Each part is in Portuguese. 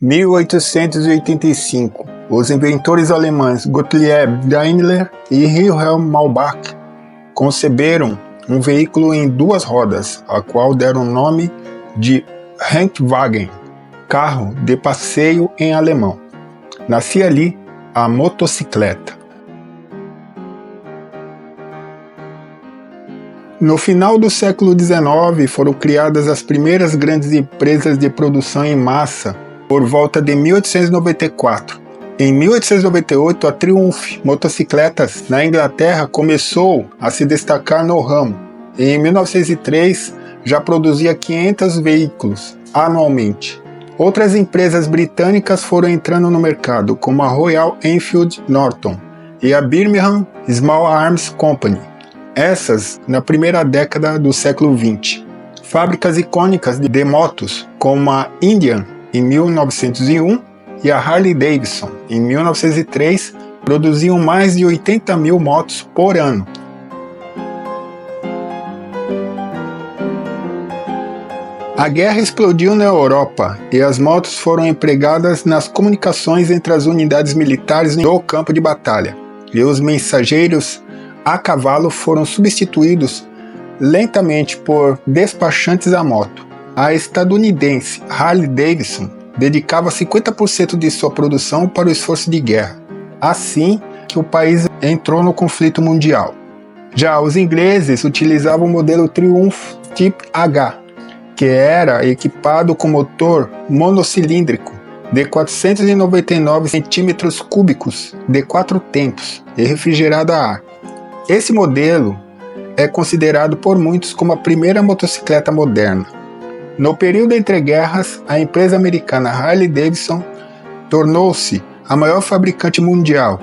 1885, os inventores alemães Gottlieb Daimler e Wilhelm Maybach conceberam um veículo em duas rodas, a qual deram o nome de Rennwagen, carro de passeio em alemão. Nascia ali a motocicleta. No final do século XIX foram criadas as primeiras grandes empresas de produção em massa por volta de 1894. Em 1898, a Triumph Motocicletas na Inglaterra começou a se destacar no ramo. E em 1903 já produzia 500 veículos anualmente. Outras empresas britânicas foram entrando no mercado, como a Royal Enfield Norton e a Birmingham Small Arms Company. Essas na primeira década do século XX. Fábricas icônicas de motos, como a Indian em 1901 e a Harley Davidson em 1903, produziam mais de 80 mil motos por ano. A guerra explodiu na Europa e as motos foram empregadas nas comunicações entre as unidades militares no campo de batalha, e os mensageiros a cavalo foram substituídos lentamente por despachantes a moto. A estadunidense Harley Davidson dedicava 50% de sua produção para o esforço de guerra, assim que o país entrou no conflito mundial. Já os ingleses utilizavam o modelo Triumph Type H, que era equipado com motor monocilíndrico de 499 centímetros cúbicos de 4 tempos e refrigerado a ar. Esse modelo é considerado por muitos como a primeira motocicleta moderna. No período entre guerras, a empresa americana Harley Davidson tornou-se a maior fabricante mundial.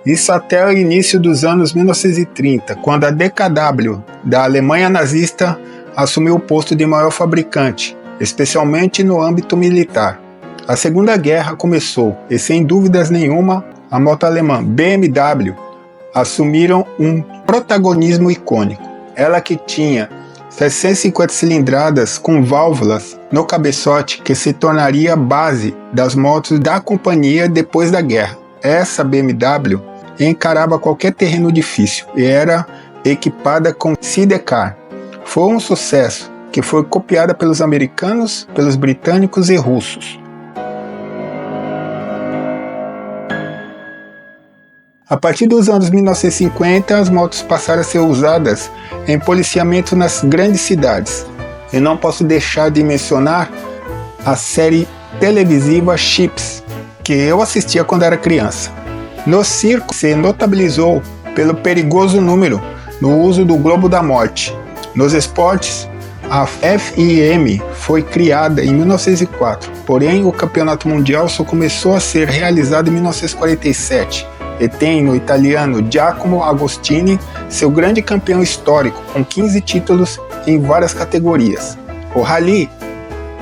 Isso até o início dos anos 1930, quando a DKW da Alemanha nazista assumiu o posto de maior fabricante, especialmente no âmbito militar. A Segunda Guerra começou e, sem dúvidas nenhuma, a moto alemã BMW assumiram um protagonismo icônico. Ela que tinha 750 cilindradas com válvulas no cabeçote que se tornaria a base das motos da companhia depois da guerra. Essa BMW encarava qualquer terreno difícil e era equipada com sidecar. Foi um sucesso que foi copiada pelos americanos, pelos britânicos e russos. A partir dos anos 1950, as motos passaram a ser usadas em policiamento nas grandes cidades. E não posso deixar de mencionar a série televisiva Chips, que eu assistia quando era criança. No circo, se notabilizou pelo perigoso número no uso do Globo da Morte. Nos esportes, a FIM foi criada em 1904, porém o Campeonato Mundial só começou a ser realizado em 1947. E tem no italiano Giacomo Agostini seu grande campeão histórico, com 15 títulos em várias categorias. O Rally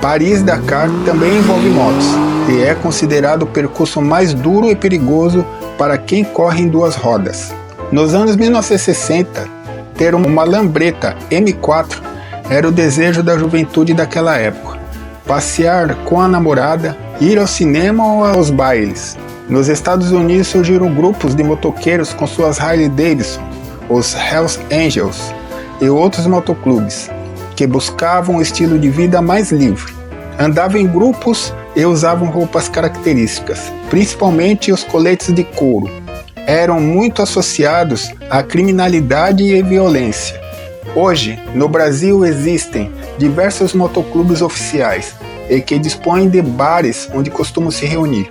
Paris-Dakar também envolve motos, e é considerado o percurso mais duro e perigoso para quem corre em duas rodas. Nos anos 1960, ter uma lambreta M4 era o desejo da juventude daquela época. Passear com a namorada, ir ao cinema ou aos bailes. Nos Estados Unidos surgiram grupos de motoqueiros com suas Harley Davidson, os Hells Angels e outros motoclubes, que buscavam um estilo de vida mais livre. Andavam em grupos e usavam roupas características, principalmente os coletes de couro. Eram muito associados à criminalidade e violência. Hoje, no Brasil existem diversos motoclubes oficiais e que dispõem de bares onde costumam se reunir.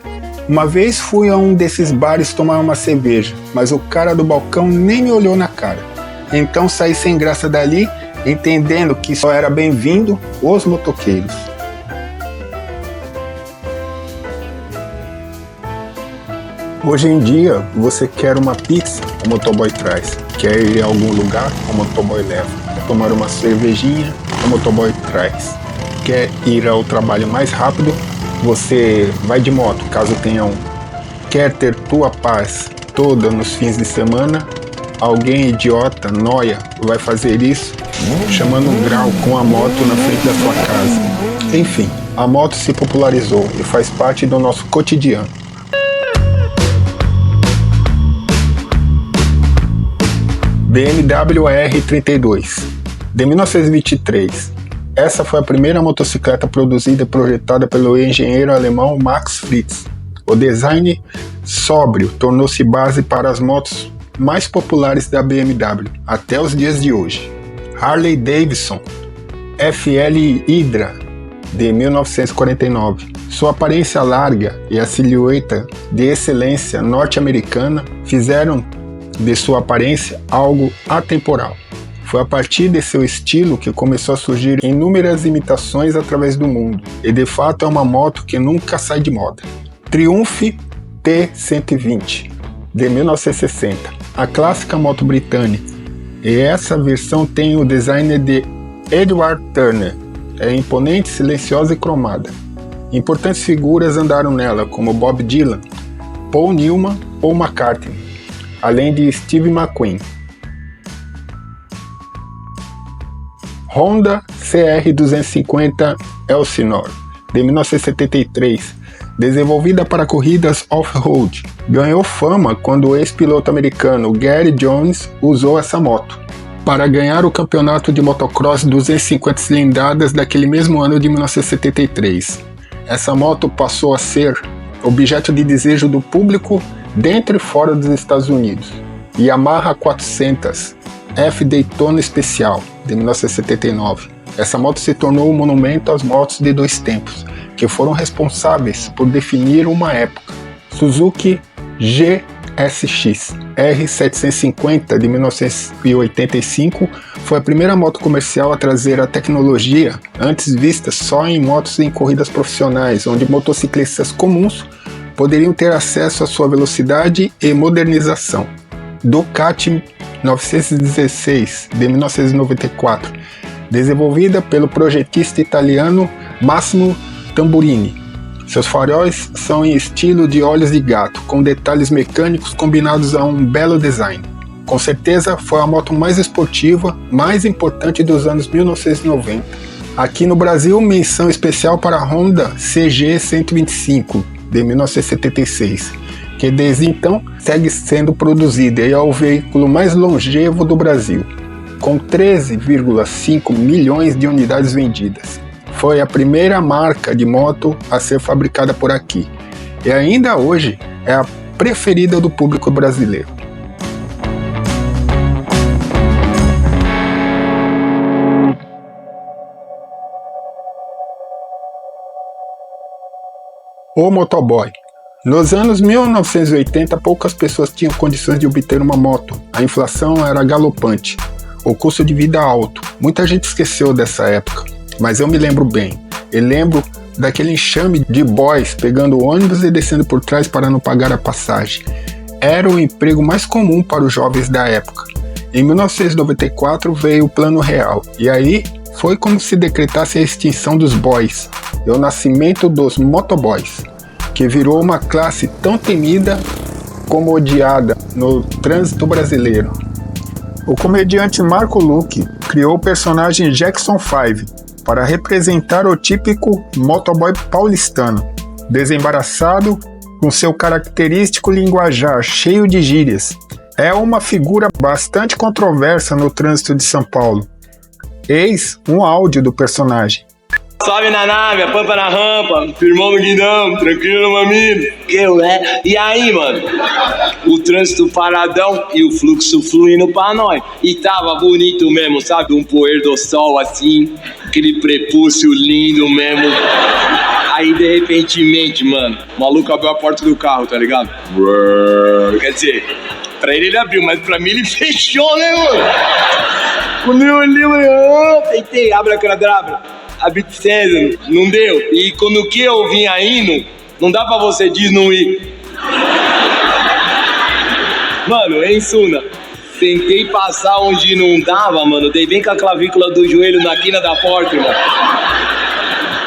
Uma vez fui a um desses bares tomar uma cerveja, mas o cara do balcão nem me olhou na cara. Então saí sem graça dali, entendendo que só era bem-vindo os motoqueiros. Hoje em dia, você quer uma pizza, o motoboy traz. Quer ir a algum lugar, o motoboy leva. Quer tomar uma cervejinha, o motoboy traz. Quer ir ao trabalho mais rápido, você vai de moto, caso tenha um. Quer ter tua paz toda nos fins de semana, alguém idiota, nóia, vai fazer isso, chamando um grau com a moto na frente da sua casa. Enfim, a moto se popularizou e faz parte do nosso cotidiano. BMW R32, de 1923. Essa foi a primeira motocicleta produzida e projetada pelo engenheiro alemão Max Fritz. O design sóbrio tornou-se base para as motos mais populares da BMW até os dias de hoje. Harley Davidson FL Hydra, de 1949. Sua aparência larga e a silhueta de excelência norte-americana fizeram de sua aparência algo atemporal. Foi a partir de seu estilo que começou a surgir inúmeras imitações através do mundo, e de fato é uma moto que nunca sai de moda. Triumph T120, de 1960, a clássica moto britânica, e essa versão tem o design de Edward Turner, é imponente, silenciosa e cromada. Importantes figuras andaram nela, como Bob Dylan, Paul Newman ou McCartney, além de Steve McQueen. Honda CR250 Elsinore, de 1973, desenvolvida para corridas off-road. Ganhou fama quando o ex-piloto americano Gary Jones usou essa moto para ganhar o campeonato de motocross 250 cilindradas daquele mesmo ano de 1973. Essa moto passou a ser objeto de desejo do público dentro e fora dos Estados Unidos. Yamaha 400 F Daytona Special, de 1979. Essa moto se tornou um monumento às motos de dois tempos, que foram responsáveis por definir uma época. Suzuki GSX R750, de 1985, foi a primeira moto comercial a trazer a tecnologia antes vista só em motos em corridas profissionais, onde motociclistas comuns poderiam ter acesso à sua velocidade e modernização. Ducati 916, de 1994, desenvolvida pelo projetista italiano Massimo Tamburini. Seus faróis são em estilo de olhos de gato, com detalhes mecânicos combinados a um belo design. Com certeza foi a moto mais esportiva, mais importante dos anos 1990. Aqui no Brasil, menção especial para a Honda CG 125, de 1976, que desde então segue sendo produzida e é o veículo mais longevo do Brasil, com 13,5 milhões de unidades vendidas. Foi a primeira marca de moto a ser fabricada por aqui, e ainda hoje é a preferida do público brasileiro. O motoboy. Nos anos 1980, poucas pessoas tinham condições de obter uma moto. A inflação era galopante, o custo de vida alto. Muita gente esqueceu dessa época, mas eu me lembro bem. Eu lembro daquele enxame de boys pegando ônibus e descendo por trás para não pagar a passagem. Era o emprego mais comum para os jovens da época. Em 1994 veio o Plano Real, e aí foi como se decretasse a extinção dos boys e o nascimento dos motoboys, que virou uma classe tão temida como odiada no trânsito brasileiro. O comediante Marco Luque criou o personagem Jackson 5 para representar o típico motoboy paulistano, desembaraçado, com seu característico linguajar cheio de gírias. É uma figura bastante controversa no trânsito de São Paulo. Eis um áudio do personagem. Sobe na nave, a pampa na rampa, firmou no guidão, tranquilo, mamilo. E aí, mano? O trânsito paradão e o fluxo fluindo pra nós. E tava bonito mesmo, sabe? Um poer do sol assim, aquele prepúcio lindo mesmo. Aí, de repentemente, mano, o maluco abriu a porta do carro, tá ligado? Quer dizer, pra ele abriu, mas pra mim ele fechou, né, mano? Quando eu olhei, eu tentei, abre a cadabra. A Bit César, não deu. E quando que eu vinha indo, não dá pra você ir. Mano, em Suna, tentei passar onde não dava, mano. Dei bem com a clavícula do joelho na quina da porta, mano.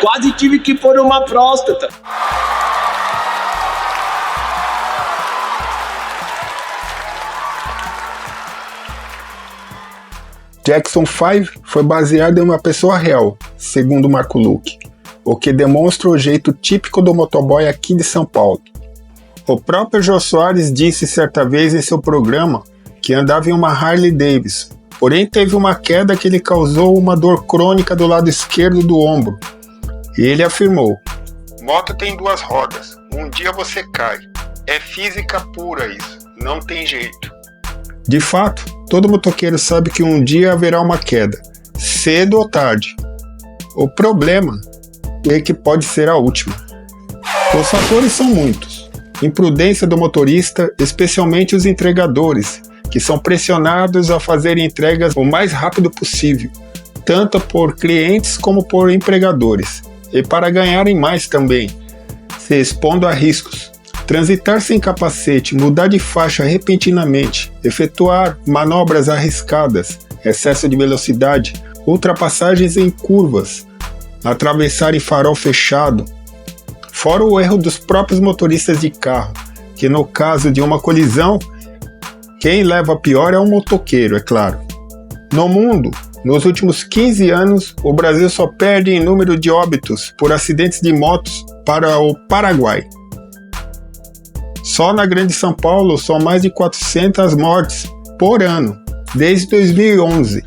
Quase tive que pôr uma próstata. Jackson 5 foi baseado em uma pessoa real, segundo Marco Luque, o que demonstra o jeito típico do motoboy aqui de São Paulo. O próprio Jô Soares disse certa vez em seu programa que andava em uma Harley Davidson, porém teve uma queda que lhe causou uma dor crônica do lado esquerdo do ombro. E ele afirmou: "Moto tem 2 rodas, um dia você cai. É física pura isso, não tem jeito." De fato, todo motoqueiro sabe que um dia haverá uma queda, cedo ou tarde. O problema é que pode ser a última. Os fatores são muitos. Imprudência do motorista, especialmente os entregadores, que são pressionados a fazer entregas o mais rápido possível, tanto por clientes como por empregadores, e para ganharem mais também, se expondo a riscos. Transitar sem capacete, mudar de faixa repentinamente, efetuar manobras arriscadas, excesso de velocidade, ultrapassagens em curvas, atravessar em farol fechado, fora o erro dos próprios motoristas de carro, que no caso de uma colisão, quem leva pior é o motoqueiro, é claro. No mundo, nos últimos 15 anos, o Brasil só perde em número de óbitos por acidentes de motos para o Paraguai. Só na Grande São Paulo são mais de 400 mortes por ano, desde 2011.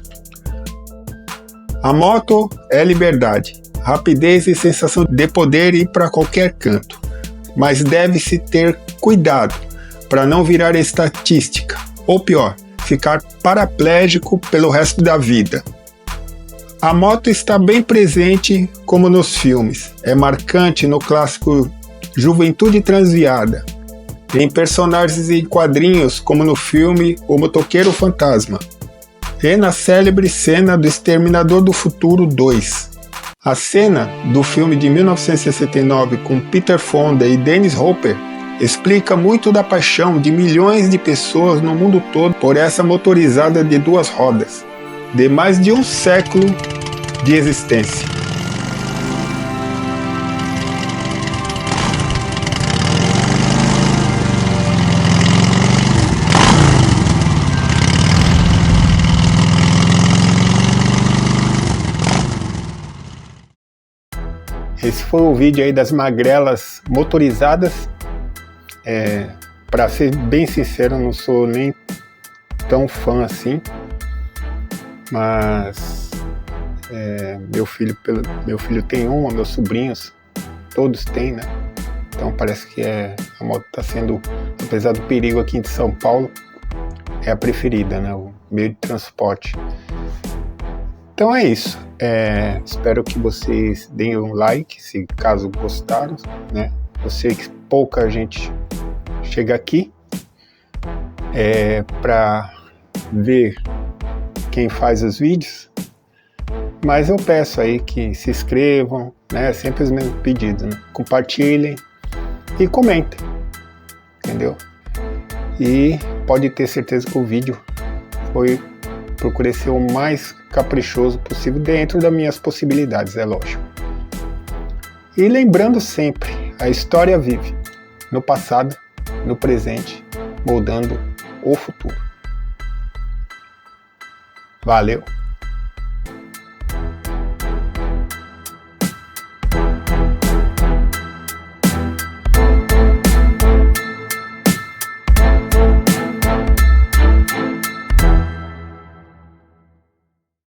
A moto é liberdade, rapidez e sensação de poder ir para qualquer canto, mas deve-se ter cuidado para não virar estatística, ou pior, ficar paraplégico pelo resto da vida. A moto está bem presente como nos filmes, é marcante no clássico Juventude Transviada, em personagens em quadrinhos como no filme O Motoqueiro Fantasma, e na célebre cena do Exterminador do Futuro 2. A cena do filme de 1969 com Peter Fonda e Dennis Hopper explica muito da paixão de milhões de pessoas no mundo todo por essa motorizada de 2 rodas, de mais de um século de existência. Esse foi o vídeo aí das magrelas motorizadas. Para ser bem sincero, eu não sou nem tão fã assim, mas meu filho tem uma, meus sobrinhos todos têm, né? Então parece que a moto está sendo, apesar do perigo aqui de São Paulo, é a preferida, né? O meio de transporte. Então é isso. Espero que vocês deem um like, se caso gostaram, né? Eu sei que pouca gente chega aqui para ver quem faz os vídeos, mas eu peço aí que se inscrevam, né? Sempre os mesmos pedidos, né? Compartilhem e comentem, entendeu? E pode ter certeza que o vídeo procurei ser o mais caprichoso possível dentro das minhas possibilidades, é lógico. E lembrando sempre, a história vive no passado, no presente, moldando o futuro. Valeu!